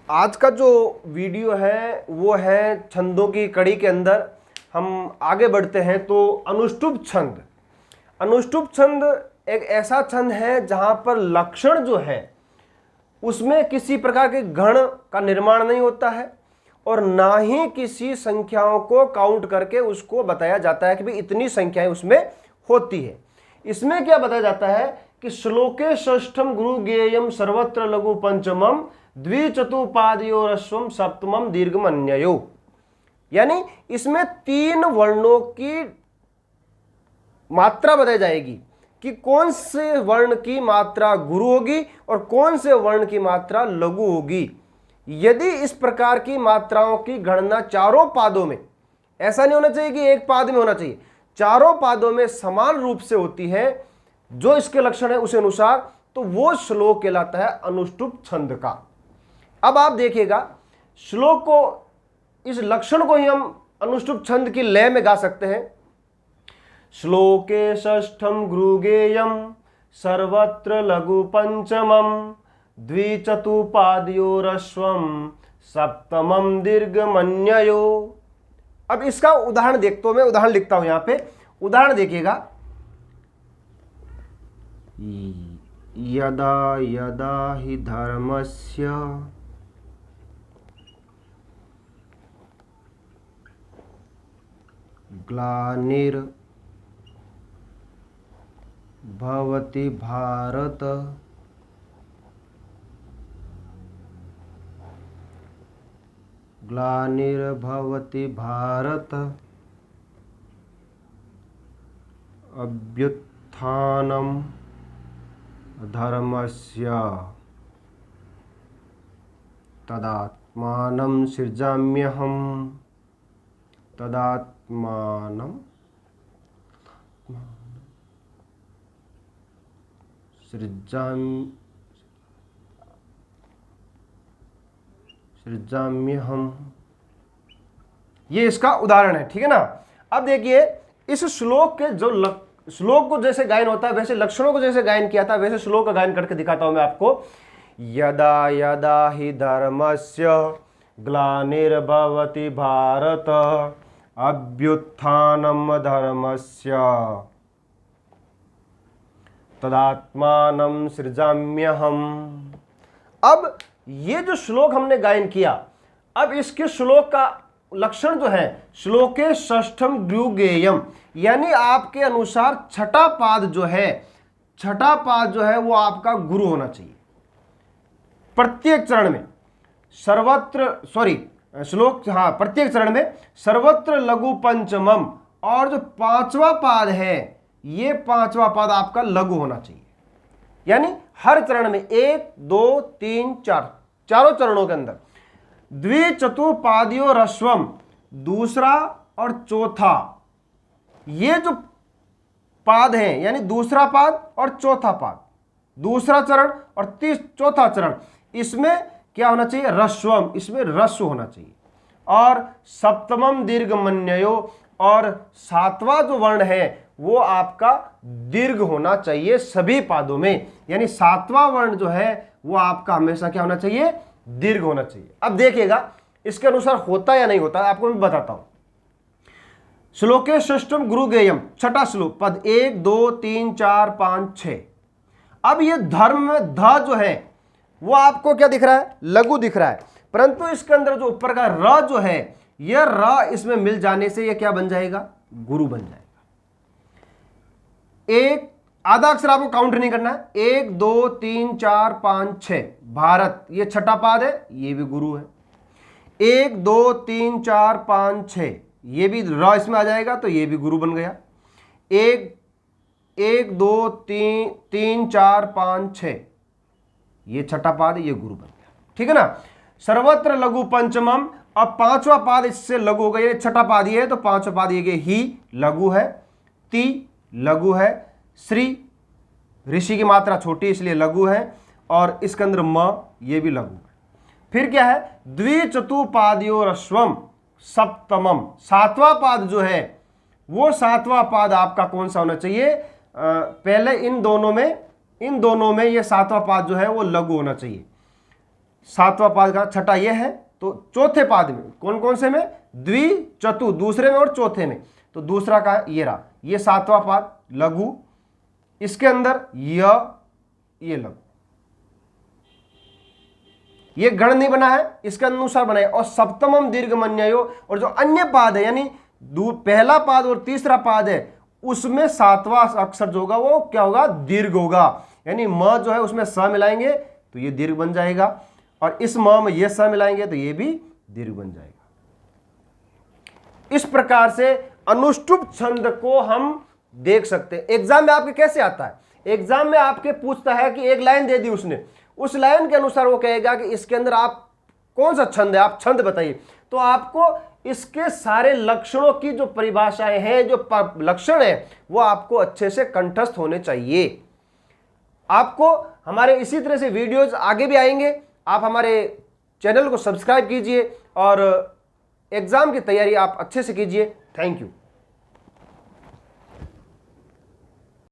आज का जो वीडियो है वो है छंदों की कड़ी के अंदर हम आगे बढ़ते हैं। तो अनुष्टुप छंद, अनुष्टुप छंद एक ऐसा छंद है जहां पर लक्षण जो है उसमें किसी प्रकार के गण का निर्माण नहीं होता है और ना ही किसी संख्याओं को काउंट करके उसको बताया जाता है कि भाई इतनी संख्याएं उसमें होती है। इसमें क्या बताया जाता है कि श्लोके षष्ठम गुरु ज्ञेयम सर्वत्र लघु पंचमम द्विचतुपादयोरश्वम सप्तमम दीर्घमन्ययो, यानी इसमें 3 वर्णों की मात्रा बताई जाएगी कि कौन से वर्ण की मात्रा गुरु होगी और कौन से वर्ण की मात्रा लघु होगी। यदि इस प्रकार की मात्राओं की गणना चारों पादों में, ऐसा नहीं होना चाहिए कि एक पाद में होना चाहिए, चारों पादों में समान रूप से होती है जो इसके लक्षण है उस अनुसार, तो वो श्लोक कहलाता है अनुष्टुप छंद का। अब आप देखिएगा श्लोक को, इस लक्षण को ही हम अनुष्टुप छंद की लय में गा सकते हैं। श्लोके षष्ठम गुरुगेयम सर्वत्र लघु पंचमम द्विचतुपादयोरश्वम सप्तमम दीर्घमन्ययो। अब इसका उदाहरण देखता हूं, मैं उदाहरण लिखता हूं यहां पे, उदाहरण देखिएगा। यदा यदा हि धर्मस्य ग्लानिर्भवति भारत ग्लानिर्भवति भारत अभ्युत्थानम धर्मस्य तदात्मानं सृजाम्यहम् तदात्मानं सृजाम्यहम्। ये इसका उदाहरण है, ठीक है ना। अब देखिए इस श्लोक के जो श्लोक को जैसे गायन होता है वैसे लक्षणों को जैसे गायन किया था वैसे श्लोक का गायन करके दिखाता हूं मैं आपको। यदा यदा हि धर्मस्य ग्लानिर्भवति भारत अभ्युत्थानम धर्मस्य तदात्मानं सृजाम्यहम्। अब ये जो श्लोक हमने गायन किया, अब इसके श्लोक का लक्षण जो है श्लोके षष्ठम गुरुगेयम, यानी आपके अनुसार छठा पाद जो है वो आपका गुरु होना चाहिए प्रत्येक चरण में। प्रत्येक चरण में सर्वत्र लघु पंचमम, और जो 5वां पाद है ये 5वां पाद आपका लघु होना चाहिए। यानी हर चरण में 1 2 3 4 चारों चरणों के अंदर द्विचतुपादयोरश्वम, दूसरा और चौथा, ये जो पाद हैं यानी दूसरा पाद और चौथा पाद, दूसरा चरण और चौथा चरण, इसमें क्या होना चाहिए? रस्वम, इसमें रस्व होना चाहिए। और सप्तमम दीर्घमन्ययो, और 7वां जो वर्ण है वो आपका दीर्घ होना चाहिए सभी पादों में, यानी 7वां वर्ण जो है वो आपका हमेशा क्या होना चाहिए? दीर्घ होना चाहिए। अब देखिएगा इसके अनुसार होता या नहीं होता, आपको मैं बताता हूं। श्लोके षष्ठम गुरुगेयम, छठा श्लोक, पद 1 2 3 4 5 6। अब ये धर्म में ध जो है वो आपको क्या दिख रहा है? लघु दिख रहा है, परंतु इसके अंदर जो ऊपर का र जो है, यह र इसमें मिल जाने से यह क्या बन जाएगा? गुरु बन जाएगा। एक आधा अक्षर आपको काउंट नहीं करना है। 1 2 3 4 5 6, भारत ये छठा पाद है, ये भी गुरु है। 1 2 3 4 5 6, ये भी र इसमें आ जाएगा तो ये भी गुरु बन गया। 1 2 3 4 5 6, ये छठा पाद, ये गुरु बन गया, ठीक है ना। सर्वत्र लघु पंचमम, अब 5वां पाद इससे लघु हो गया, छठा पाद ये है तो 5वां पाद ये ही लघु है। ती लघु है, श्री ऋषि की मात्रा छोटी इसलिए लघु है, और इसके अंदर म ये भी लघु है। फिर क्या है? द्विचतुपादयोरश्वम सप्तमम, 7वां पाद जो है वो 7वां पाद आपका कौन सा होना चाहिए? पहले इन दोनों में ये 7वां पाद जो है वो लघु होना चाहिए। सातवां पाद का छठा ये है। तो चौथे पाद में कौन कौन से में, द्वि चतु, दूसरे में और चौथे में। तो दूसरा का ये रहा, ये सातवां पाद लघु, इसके अंदर ये लघु, ये गण नहीं बना है, इसके अनुसार बनाए। और सप्तमम दीर्घमन्यो, और जो अन्य पाद है यानी पहला पाद और तीसरा पाद है उसमें सातवां अक्षर जो होगा वो क्या होगा, दीर्घ होगा। यानी म जो है उसमें स मिलाएंगे तो ये दीर्घ बन जाएगा, और इस म में ये स मिलाएंगे तो ये भी दीर्घ बन जाएगा। इस प्रकार से अनुष्टुप छंद को हम देख सकते हैं। एग्जाम में आपके कैसे आता है, एग्जाम में आपके पूछता है कि एक लाइन दे दी उसने, उस लाइन के अनुसार वो कहेगा कि इसके अंदर आप कौन सा छंद है, आप छंद बताइए। तो आपको इसके सारे लक्षणों की जो परिभाषाएं हैं, जो लक्षण है, वो आपको अच्छे से कंठस्थ होने चाहिए। आपको हमारे इसी तरह से वीडियोज आगे भी आएंगे। आप हमारे चैनल को सब्सक्राइब कीजिए और एग्जाम की तैयारी आप अच्छे से कीजिए। Thank you.